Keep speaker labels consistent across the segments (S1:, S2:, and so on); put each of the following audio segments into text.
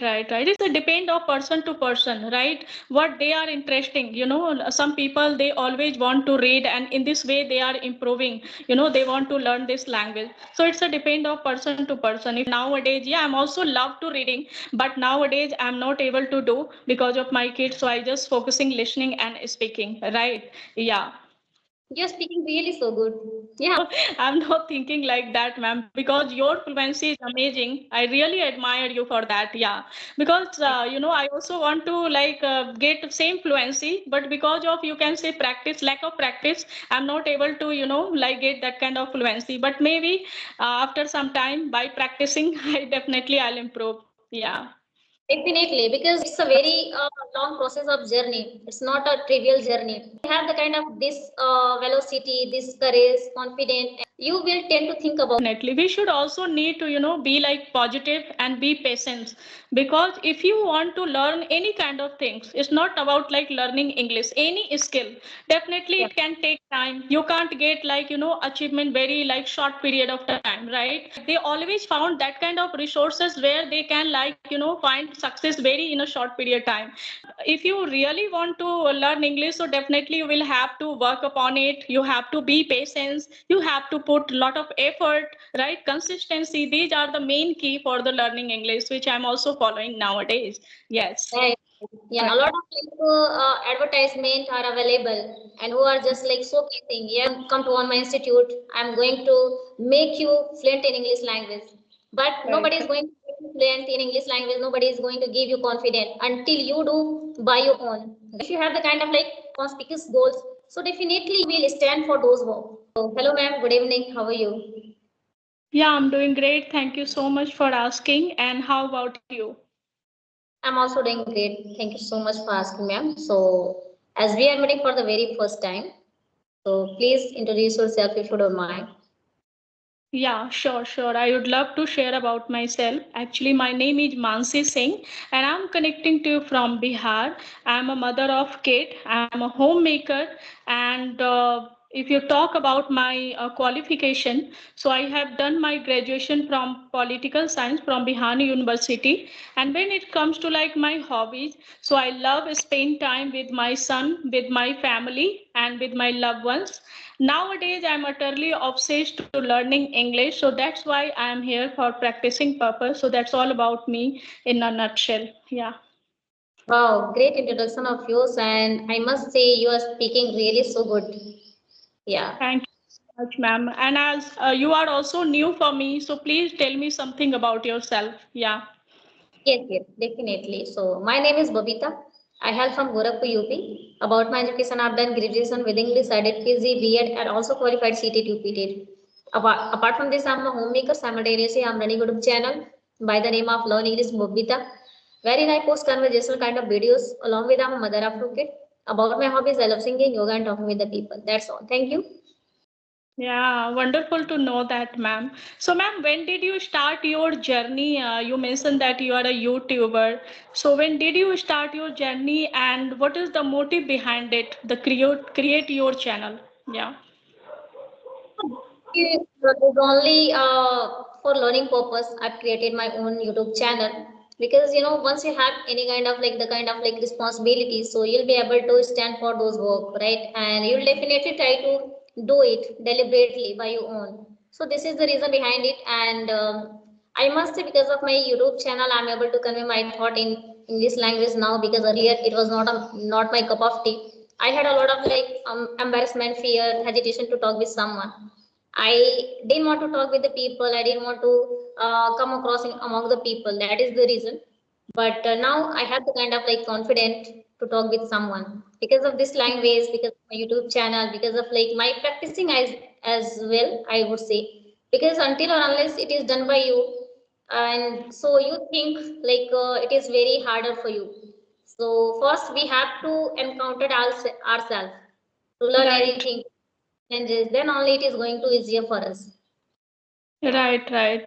S1: Right. It's a depend of person to person, right? What they are interesting. Some people they always want to read, and in this way they are improving. They want to learn this language. So it's a depend of person to person. If nowadays, yeah, I'm also love to reading, but nowadays I'm not able to do because of my kids. So I just focusing listening and speaking, right? Yeah.
S2: You're speaking really so good. Yeah.
S1: I'm not thinking like that, ma'am, because your fluency is amazing. I really admire you for that. Yeah, because I also want to like get same fluency, but because of you can say practice, lack of practice, I'm not able to like get that kind of fluency. But maybe after some time by practicing, I definitely I'll improve. Yeah.
S2: Definitely, because it's a very long process of journey. It's not a trivial journey. Have the kind of this velocity, this courage, confidence, you will tend to think about.
S1: Definitely. We should also need to, be like positive and be patient because if you want to learn any kind of things, it's not about like learning English, any skill. Definitely
S2: Yeah.
S1: it can take time. You can't get like, achievement very like short period of time, right? They always found that kind of resources where they can like, find success very in a short period time. If you really want to learn English, so definitely you will have to work upon it. You have to be patient, you have to put a lot of effort, right? Consistency, these are the main key for the learning English, which I'm also following nowadays. Yes.
S2: Right. Yeah, and a lot of like, advertisement are available and who are just like showcasing, yeah, come to on my institute. I'm going to make you fluent in English language. But
S1: Right.
S2: nobody is going to make you fluent in English language. Nobody is going to give you confidence until you do by your own. If you have the kind of like conspicuous goals, so definitely you will stand for those work. So, hello ma'am, good evening. How are you?
S1: Yeah, I'm doing great. Thank you so much for asking. And how about you?
S2: I'm also doing great. Thank you so much for asking, ma'am. So, as we are meeting for the very first time, so please introduce yourself if you don't mind.
S1: Yeah, sure. I would love to share about myself. Actually, my name is Mansi Singh, and I'm connecting to you from Bihar. I'm a mother of kid. I'm a homemaker, and if you talk about my qualification, so I have done my graduation from political science from Bihar University. And when it comes to like my hobbies, so I love spend time with my son, with my family, and with my loved ones. Nowadays, I'm utterly obsessed to learning English, so that's why I'm here for practicing purpose. So that's all about me in a nutshell. Yeah.
S2: Wow, great introduction of yours, and I must say you are speaking really so good. Yeah.
S1: Thank you so much, ma'am. And as you are also new for me, so please tell me something about yourself. Yeah.
S2: Yes, definitely. So, my name is Babita. I hail from Gorakhpur, UP. About my education, I've done graduation with English, I did PG, BEd, and also qualified CTET, UPTED. Apart from this, I'm a homemaker. Simultaneously, I'm running a YouTube channel by the name of Learn English Babita, wherein I post conversational kind of videos along with I'm a mother of two kids. About my hobbies, I love singing, yoga, and talking with the people. That's all. Thank you.
S1: Yeah, wonderful to know that, ma'am. So, ma'am, when did you start your journey? You mentioned that you are a YouTuber. So, when did you start your journey, and what is the motive behind it? The create your channel. Yeah.
S2: It was only for learning purpose. I've created my own YouTube channel because once you have any kind of like the kind of like responsibilities, so you'll be able to stand for those work, right? And you'll definitely try to do it deliberately by your own. So this is the reason behind it, and I must say because of my YouTube channel, I'm able to convey my thought in English language now because earlier it was not my cup of tea. I had a lot of like embarrassment, fear, hesitation to talk with someone. I didn't want to talk with the people. I didn't want to come across among the people. That is the reason. But now I have the kind of like confident to talk with someone because of this language, because of my YouTube channel, because of like my practicing as well. I would say because until or unless it is done by you, and so you think like it is very harder for you. So first we have to encounter ourselves to learn
S1: Right.
S2: anything changes, then only it is going to easier for us. Yeah.
S1: Right.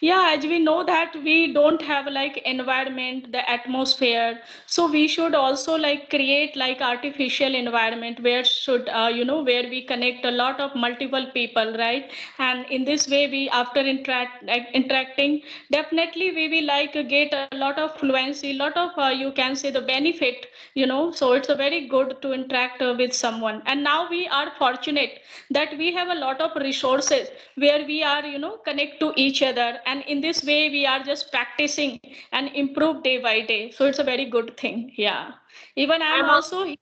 S1: Yeah, as we know that we don't have like environment, the atmosphere, so we should also like create like artificial environment where should where we connect a lot of multiple people, right? And in this way, we after interacting, definitely we will like get a lot of fluency, lot of you can say the benefit, so it's a very good to interact with someone. And now we are fortunate that we have a lot of resources where we are connect to each other, and in this way we are just practicing and improve day by day, so it's a very good thing. Yeah, even I'm
S2: I'm also,
S1: also,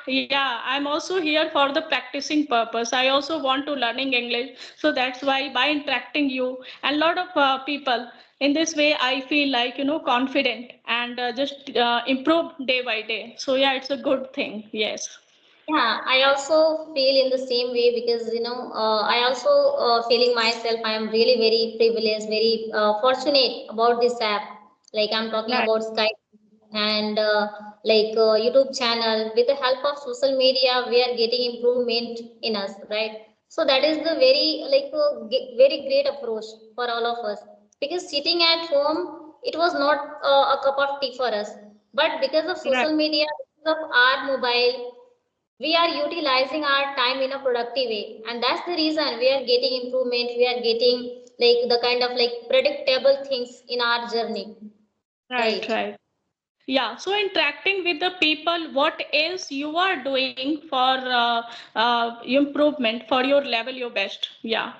S1: yeah, I'm also here for the practicing purpose. I also want to learning English, so that's why by interacting you and lot of people, in this way I feel like confident and just improve day by day. So yeah, it's a good thing. Yes.
S2: yeah, I also feel in the same way because I also feeling myself. I am really very privileged, very fortunate about this app. Like I'm talking
S1: Right.
S2: about Skype and YouTube channel. With the help of social media, we are getting improvement in us, right? So that is the very very great approach for all of us. Because sitting at home, it was not a cup of tea for us. But because of
S1: Right.
S2: social media, because of our mobile, we are utilizing our time in a productive way, and that's the reason we are getting improvement. We are getting like the kind of like predictable things in our journey,
S1: Right.
S2: right?
S1: Right. Yeah, so interacting with the people, what else you are doing for improvement for your level your best? Yeah,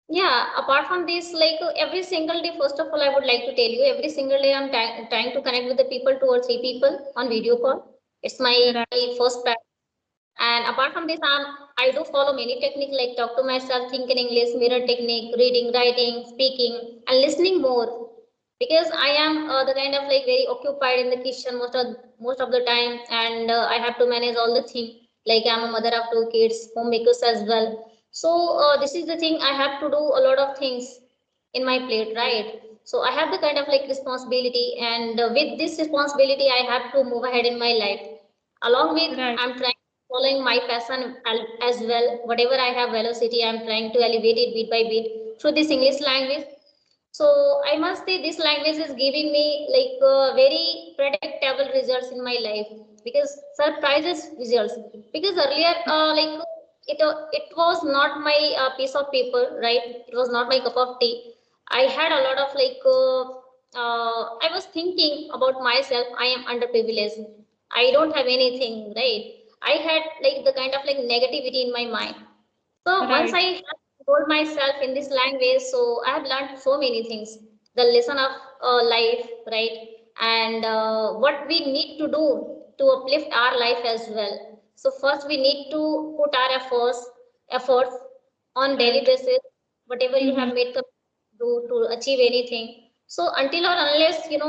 S2: Yeah, apart from this, every single day, first of all, I would like to tell you, every single day I'm trying to connect with the people, two or three people on video call. It's my
S1: right,
S2: first priority. And apart from this, I do follow many techniques like talk to myself, think in English, mirror technique, reading, writing, speaking, and listening more. Because I am the kind of like very occupied in the kitchen most of the time, and I have to manage all the thing. Like I'm a mother of two kids, homemakers as well. So this is the thing, I have to do a lot of things in my plate, right? So I have the kind of like responsibility, and with this responsibility, I have to move ahead in my life. Along with,
S1: right,
S2: I'm trying following my passion as well. Whatever I have velocity, I'm trying to elevate it bit by bit through this English language. So I must say this language is giving me very predictable results in my life, because surprises results. Because earlier, it was not my piece of paper, right? It was not my cup of tea. I had a lot of I was thinking about myself. I am underprivileged. I don't have anything, right? I had like the kind of like negativity in my mind. So once
S1: right,
S2: I have told myself in this language, so I have learned so many things. The lesson of life, right? And what we need to do to uplift our life as well. So first we need to put our efforts on daily
S1: right.
S2: basis, whatever you
S1: Mm-hmm.
S2: have made do to achieve anything. So until or unless you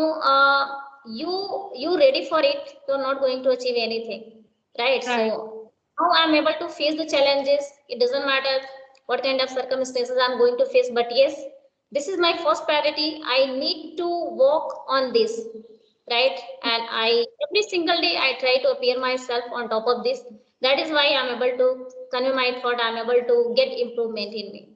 S2: ready for it, you're not going to achieve anything, right?
S1: Right,
S2: So how I'm able to face the challenges. It doesn't matter what kind of circumstances I'm going to face, but yes, this is my first priority. I need to work on this, right? And I every single day I try to appear myself on top of this. That is why I'm able to convey my thought. I'm able to get improvement in me.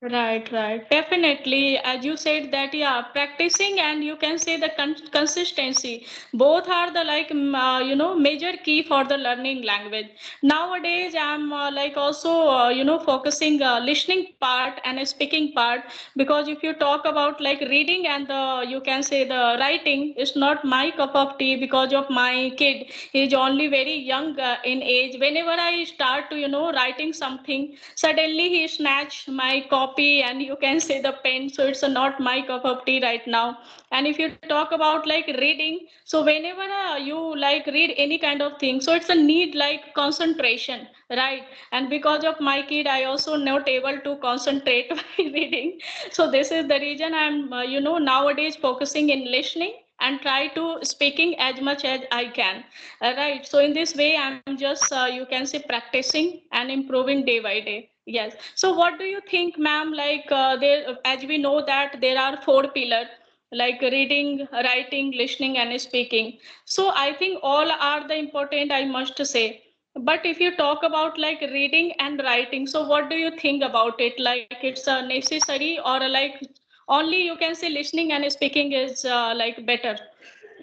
S1: right, right. Definitely, as you said that, yeah, practicing and you can say the consistency, both are the like major key for the learning language. Nowadays, I'm like also focusing listening part and speaking part, because if you talk about like reading and the you can say the writing is not my cup of tea, because of my kid. He is only very young in age. Whenever I start to writing something, suddenly he snatched my copy and you can say the pen, so it's not my cup of tea right now. And if you talk about like reading, so whenever you like read any kind of thing, so it's a need like concentration, right? And because of my kid, I also not able to concentrate while reading. So this is the reason I'm nowadays focusing in listening and try to speaking as much as I can. Right. So in this way, I'm just you can say practicing and improving day by day. Yes. So what do you think, ma'am? Like there, as we know that there are four pillars, like reading, writing, listening, and speaking. So I think all are the important, I must say. But if you talk about like reading and writing, so what do you think about it? Like it's a necessary or a like only you can say listening and speaking is like better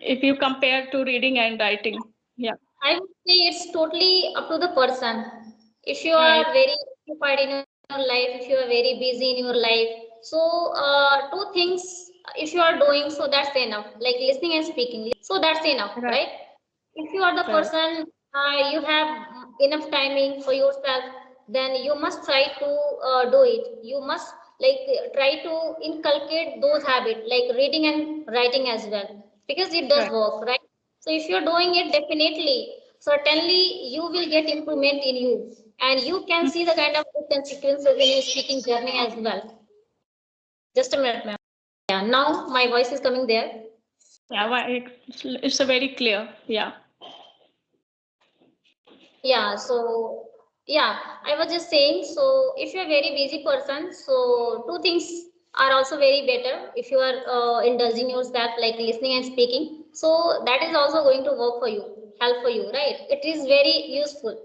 S1: if you compare to reading and writing. Yeah,
S2: I would say it's totally up to the person. If you
S1: right,
S2: are very occupied in your life, if you are very busy in your life, so two things if you are doing, so that's enough. Like listening and speaking, so that's enough,
S1: right,
S2: right? If you are the
S1: right,
S2: person, you have enough timing for yourself, then you must try to do it. You must like try to inculcate those habits like reading and writing as well, because it does
S1: right.
S2: work, right? So if you're doing it, definitely certainly you will get improvement in you, and you can see the kind of consequences in your speaking journey as well. Just a minute, ma'am. Yeah, now my voice is coming there.
S1: Yeah, it's a very clear. Yeah,
S2: Yeah, so yeah, I was just saying, so if you're a very busy person, so two things are also very better if you are indulging yourself like listening and speaking. So that is also going to work for you, help for you, right? It is very useful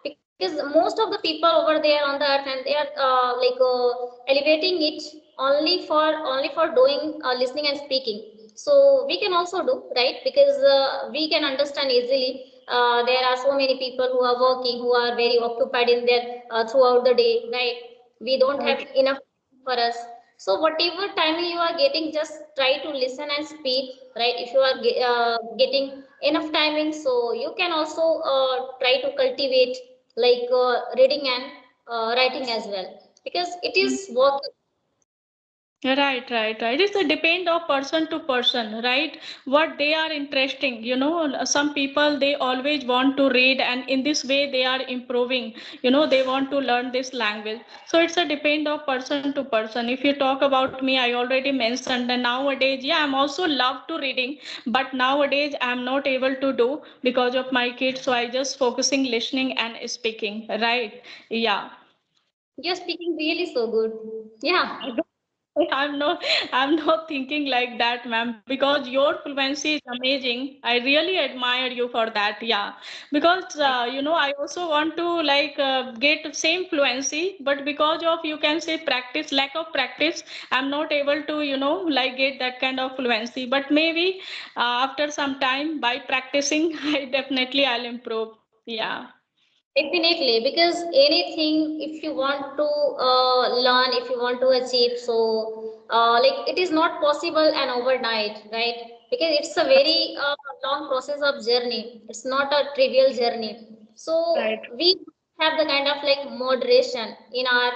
S2: because most of the people over there on the earth and they are elevating it only for doing listening and speaking, so we can also do, right? Because we can understand easily. There are so many people who are working, who are very occupied in their throughout the day, right? We don't have
S1: right.
S2: enough for us. So whatever timing you are getting, just try to listen and speak, right? If you are getting enough timing, so you can also try to cultivate like reading and writing as well, because it is work.
S1: Right, right, right. It's a depend of person to person, right? What they are interesting. Some people they always want to read, and in this way they are improving. They want to learn this language. So it's a depend of person to person. If you talk about me, I already mentioned that nowadays, yeah, I'm also love to reading, but nowadays I'm not able to do because of my kids. So I just focusing listening and speaking, right? Yeah.
S2: You're speaking really so good. Yeah.
S1: I'm not thinking like that, ma'am, because your fluency is amazing. I really admire you for that. Yeah, because I also want to like get same fluency, but because of you can say practice, lack of practice, I'm not able to like get that kind of fluency. But maybe after some time by practicing, I definitely I'll improve. Yeah,
S2: Definitely, because anything, if you want to learn, if you want to achieve, so like it is not possible and overnight, right? Because it's a very long process of journey. It's not a trivial journey.
S1: right,
S2: So we have the kind of like moderation in our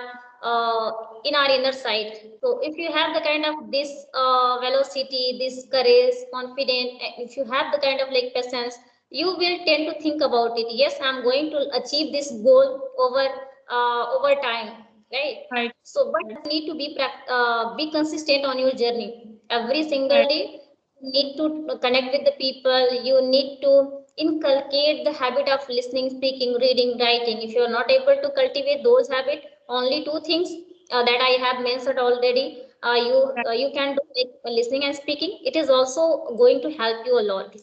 S2: inner side. So if you have the kind of this velocity, this courage, confidence, if you have the kind of like patience, you will tend to think about it. Yes, I'm going to achieve this goal over time, right?
S1: right,
S2: So but
S1: right,
S2: you need to be consistent on your journey every single
S1: right,
S2: day. You need to connect with the people. You need to inculcate the habit of listening, speaking, reading, writing. If you are not able to cultivate those habits, only two things that I have mentioned already, you can do like listening and speaking. It is also going to help you a lot.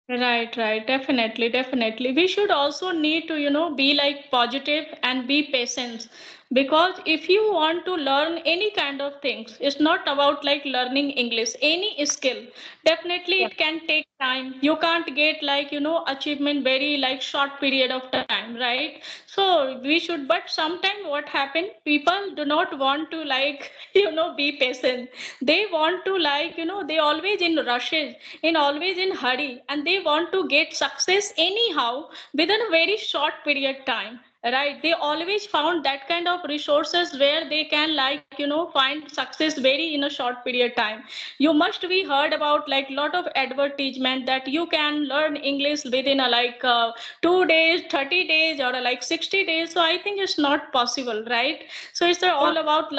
S1: right, right. Definitely, definitely. We should also need to, be like positive and be patient. Because if you want to learn any kind of things, it's not about like learning English, any skill. Definitely it can take time. You can't get like, achievement very like short period of time, right? So we should, but sometimes what happen, people do not want to like, be patient. They want to like, they always in rushes, in always in hurry, and they want to get success anyhow within a very short period time, right? They always found that kind of resources where they can like find success very in a short period time. You must be heard about like lot of advertisement that you can learn English within a like 2 days, 30 days, or like 60 days. So I think it's not possible, right? So it's all about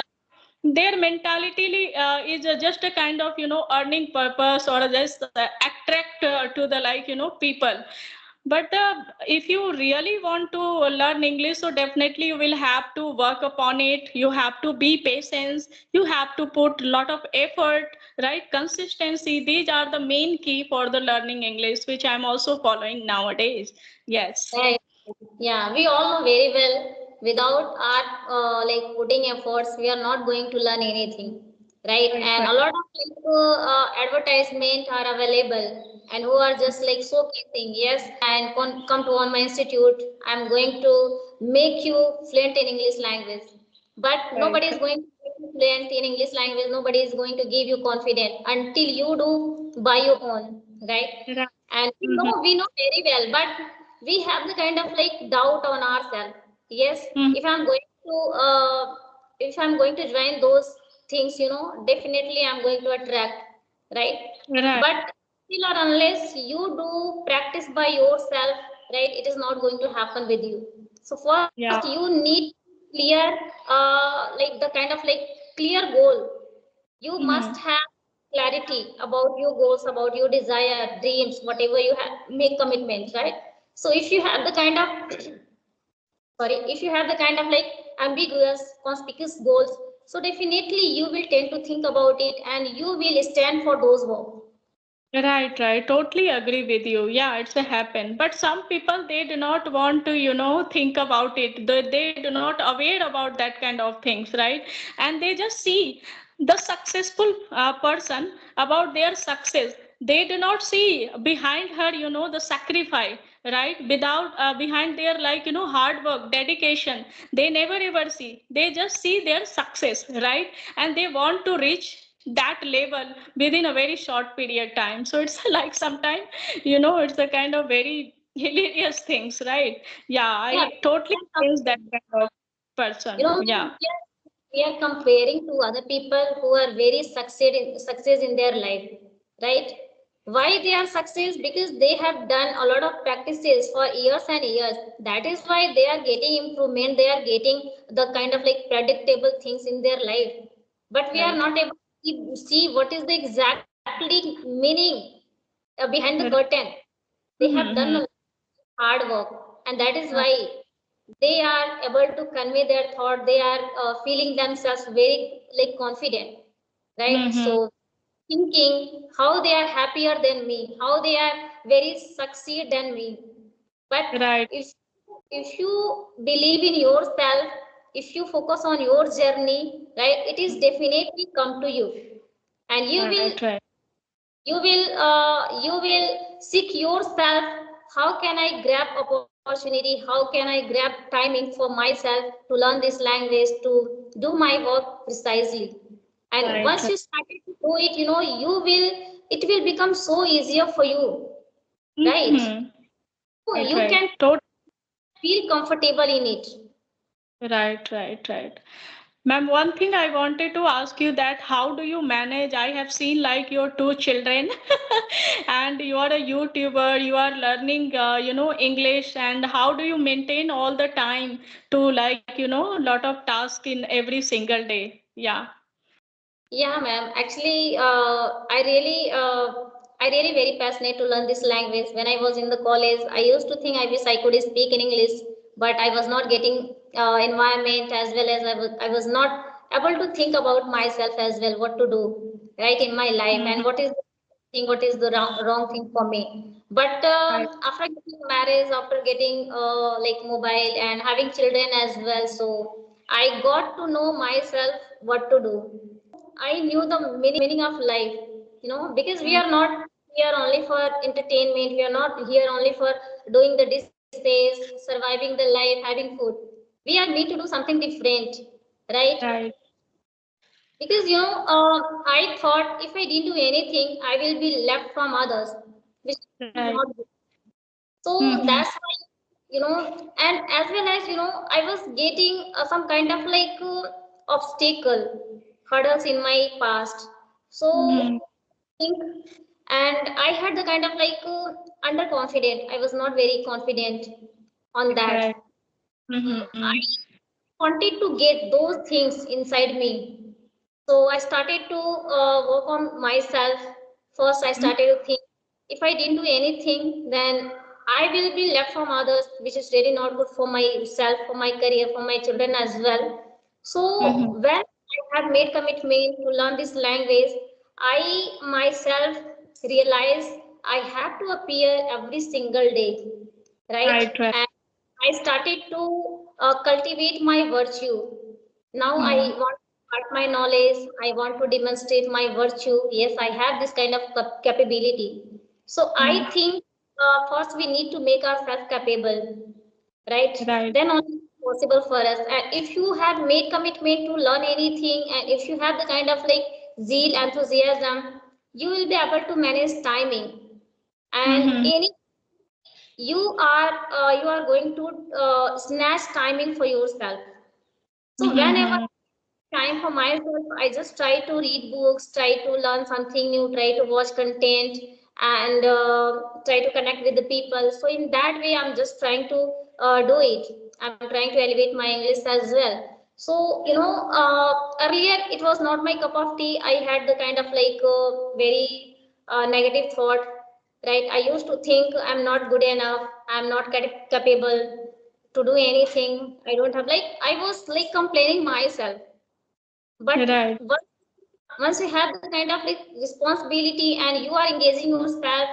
S1: their mentality is just a kind of earning purpose or just attract to the like people. But if you really want to learn English, so definitely you will have to work upon it. You have to be patient. You have to put a lot of effort, right? Consistency. These are the main key for the learning English, which I'm also following nowadays. Yes.
S2: Right. Yeah, we all know very well. Without our like putting efforts, we are not going to learn anything, right?
S1: Right,
S2: And
S1: right,
S2: a lot of like advertisement are available, and who are just like showcasing, yes, and come to on my institute. I'm going to make you fluent in English language, but
S1: right,
S2: nobody is going to make you fluent in English language. Nobody is going to give you confidence until you do by your own, right?
S1: right.
S2: And
S1: Mm-hmm.
S2: we know very well, but we have the kind of like doubt on ourselves. Yes,
S1: Mm-hmm.
S2: if I'm going to if I'm going to join those things, definitely I'm going to attract, right?
S1: Right.
S2: But till or unless you do practice by yourself, right, it is not going to happen with you. So first
S1: Yeah.
S2: you need clear like the kind of like clear goal. You must
S1: Mm-hmm.
S2: have clarity about your goals, about your desire, dreams, whatever you have, make commitments, right? So if you have the kind of sorry, if you have the kind of like ambiguous, conspicuous goals, so definitely you will tend to think about it and you will stand for those work.
S1: Right, right. Totally agree with you. Yeah, it's a happen. But some people they do not want to, think about it. They do not aware about that kind of things, right? And they just see the successful person about their success. They do not see behind her, the sacrifice, right? Without behind their like hard work, dedication. They never ever see. They just see their success, right? And they want to reach that level within a very short period time. So it's like sometimes it's a kind of very hilarious things, right? Yeah,
S2: Yeah,
S1: I totally against that kind of person. Yeah.
S2: we are comparing to other people who are very success in their life, right? Why they are success? Because they have done a lot of practices for years and years. That is why they are getting improvement. They are getting the kind of like predictable things in their life. But we are
S1: Right.
S2: not able to see what is the exactly meaning behind the
S1: Right.
S2: curtain. They have done a
S1: Mm-hmm.
S2: hard work, and that is
S1: Right.
S2: why they are able to convey their thought. They are feeling themselves very like confident, right?
S1: Mm-hmm.
S2: So thinking how they are happier than me, how they are very succeed than me. But
S1: Right.
S2: if you believe in yourself, if you focus on your journey, right, it is definitely come to you, and
S1: Right. Right.
S2: you will seek yourself. How can I grab opportunity? How can I grab timing for myself to learn this language, to do my work precisely? And
S1: Right.
S2: once you started to do it, it will become so easier for you, right?
S1: Mm-hmm.
S2: So
S1: Right.
S2: you
S1: Right.
S2: can feel comfortable in it.
S1: Right, right, right. Ma'am, one thing I wanted to ask you that how do you manage? I have seen like your two children and you are a YouTuber, you are learning, English, and how do you maintain all the time to like, lot of tasks in every single day? Yeah.
S2: Yeah, ma'am. Actually, I really very passionate to learn this language. When I was in the college, I used to think I wish I could speak in English, but I was not getting environment, as well as I was not able to think about myself as well, what to do right in my life,
S1: Mm-hmm.
S2: and what is the wrong thing for me. But
S1: Right,
S2: after getting marriage, after getting like mobile and having children as well, so I got to know myself what to do. I knew the meaning of life, because we are not here only for entertainment. We are not here only for doing the dishes, surviving the life, having food. We are need to do something different, right?
S1: right,
S2: Because I thought if I didn't do anything, I will be left from others, which is
S1: right.
S2: not good. So
S1: Mm-hmm.
S2: that's why, and as well as I was getting some kind of like obstacle, hurdles in my past.
S1: Mm-hmm.
S2: So think, and I had the kind of like underconfident. I was not very confident on
S1: Right,
S2: that.
S1: right. Mm-hmm.
S2: I wanted to get those things inside me. So I started to work on myself. First, I started to think if I didn't do anything, then I will be left from others, which is really not good for myself, for my career, for my children as well.
S1: Mm-hmm.
S2: So when I have made commitment to learn this language, I myself realized I have to appear every single day, right?
S1: Right, right.
S2: And I started to cultivate my virtue. Now I
S1: Hmm.
S2: want to impart my knowledge. I want to demonstrate my virtue. Yes, I have this kind of capability. So I
S1: Hmm.
S2: think first we need to make ourselves capable, right?
S1: Right.
S2: Then only it's possible for us. And if you have made commitment to learn anything, and if you have the kind of like zeal, enthusiasm, you will be able to manage timing. And
S1: Mm-hmm.
S2: any you are going to snatch timing for yourself. So whenever
S1: Mm-hmm.
S2: time for myself, I just try to read books, try to learn something new, try to watch content, and try to connect with the people. So in that way, I'm just trying to do it. I'm trying to elevate my English as well. So earlier it was not my cup of tea. I had the kind of like very negative thought, right? I used to think I'm not good enough, I'm not capable to do anything. I don't have like I was like complaining myself. But
S1: Right.
S2: once you have the kind of like responsibility and you are engaging yourself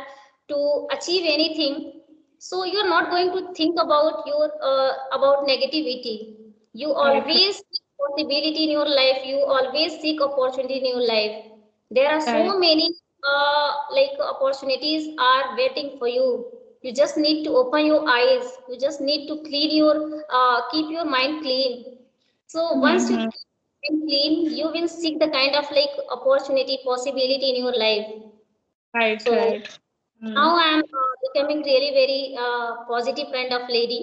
S2: to achieve anything, so you're not going to think about your about negativity. You
S1: Right.
S2: always seek possibility in your life. You always seek opportunity in your life. There are
S1: Right.
S2: so many like opportunities are waiting for you. You just need to open your eyes. You just need to clean your keep your mind clean. So once you
S1: Mm-hmm.
S2: keep mind clean, you will seek the kind of like opportunity, possibility in your life.
S1: Right.
S2: So
S1: Right. Mm.
S2: now I am becoming really very positive kind of lady.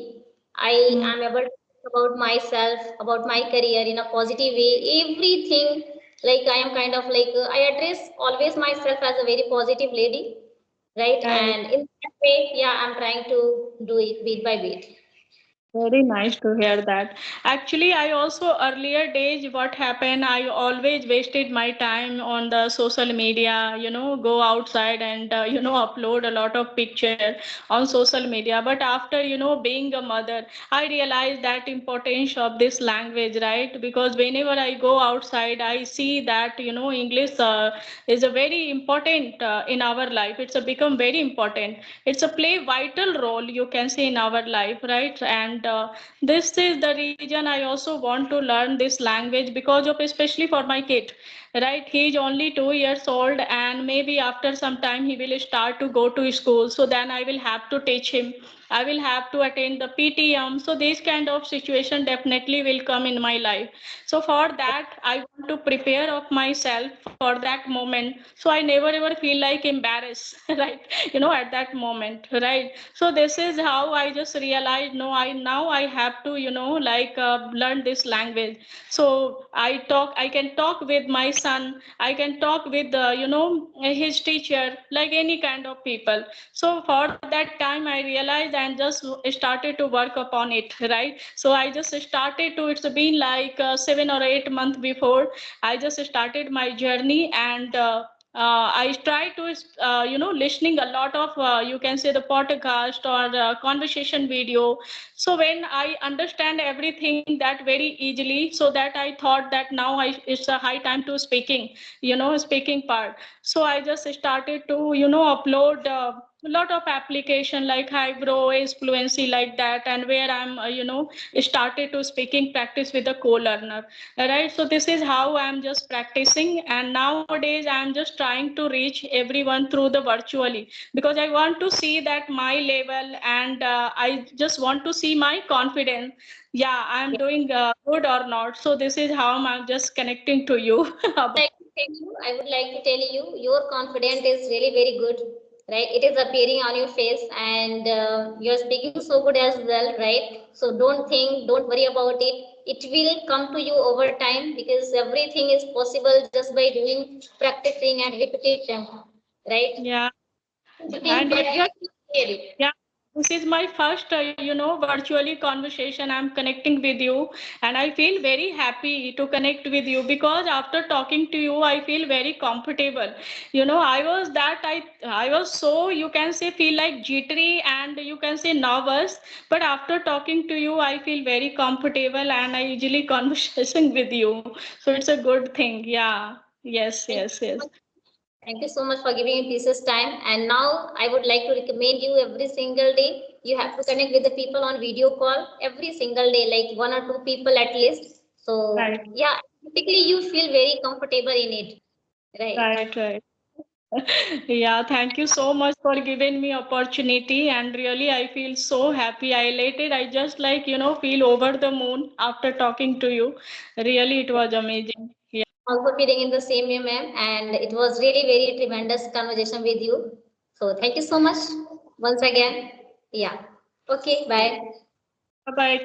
S2: I
S1: Mm.
S2: am able to think about myself, about my career in a positive way. Everything like I am kind of like I address always myself as a very positive lady, right?
S1: Right.
S2: And in that way, yeah, I'm trying to do it bit by bit.
S1: Very nice to hear that. Actually, I also earlier days what happened, I always wasted my time on the social media, go outside and upload a lot of picture on social media. But after, being a mother, I realized that importance of this language, right? Because whenever I go outside, I see that, English is a very important in our life. It's a become very important. It's a play vital role, you can say, in our life, right? And this is the reason I also want to learn this language, because of especially for my kid, right? He is only 2 years old, and maybe after some time he will start to go to school, so then I will have to teach him, I will have to attend the PTM. So this kind of situation definitely will come in my life. So for that, I want to prepare of myself for that moment. So I never ever feel like embarrassed, right? At that moment, right? So this is how I just realized, no, I now I have to, like learn this language. So I can talk with my son, I can talk with, his teacher, like any kind of people. So for that time I realized and just started to work upon it, right? So I just started to, it's been like 7 or 8 months before I just started my journey. And I try to, listening a lot of, you can say, the podcast or conversation video. So when I understand everything that very easily, so that I thought that now it's a high time to speaking, speaking part. So I just started to, upload a lot of application like Hybro is fluency like that, and where I'm, started to speaking practice with a co-learner. Right, so this is how I'm just practicing, and nowadays I'm just trying to reach everyone through the virtually, because I want to see that my level, and I just want to see my confidence. Yeah, I'm doing good or not. So this is how I'm just connecting to you.
S2: Like to tell you, I would like to tell you, your confidence is really very good, right? It is appearing on your face, and you're speaking so good as well, right? So don't think, don't worry about it. It will come to you over time because everything is possible just by doing, practicing, and repetition, right?
S1: Yeah,
S2: The thing
S1: and
S2: that you have to clear
S1: yeah, this is my first, virtually conversation. I'm connecting with you, and I feel very happy to connect with you, because after talking to you, I feel very comfortable. I was so, you can say, feel like jittery and you can say nervous, but after talking to you, I feel very comfortable, and I usually conversation with you. So it's a good thing. Yeah. Yes.
S2: it.
S1: Yes. Yes.
S2: Thank you so much for giving me precious time. And now I would like to recommend you every single day. you have to connect with the people on video call every single day, like one or two people at least. So
S1: Right,
S2: yeah, typically you feel very comfortable in it, right?
S1: right, right. Yeah, thank you so much for giving me opportunity, and really I feel so happy, I elated. I just like, feel over the moon after talking to you. Really, it was amazing. Yeah.
S2: Also feeling in the same way, ma'am, and it was really very tremendous conversation with you. So thank you so much once again. Yeah. Okay, bye.
S1: Bye bye.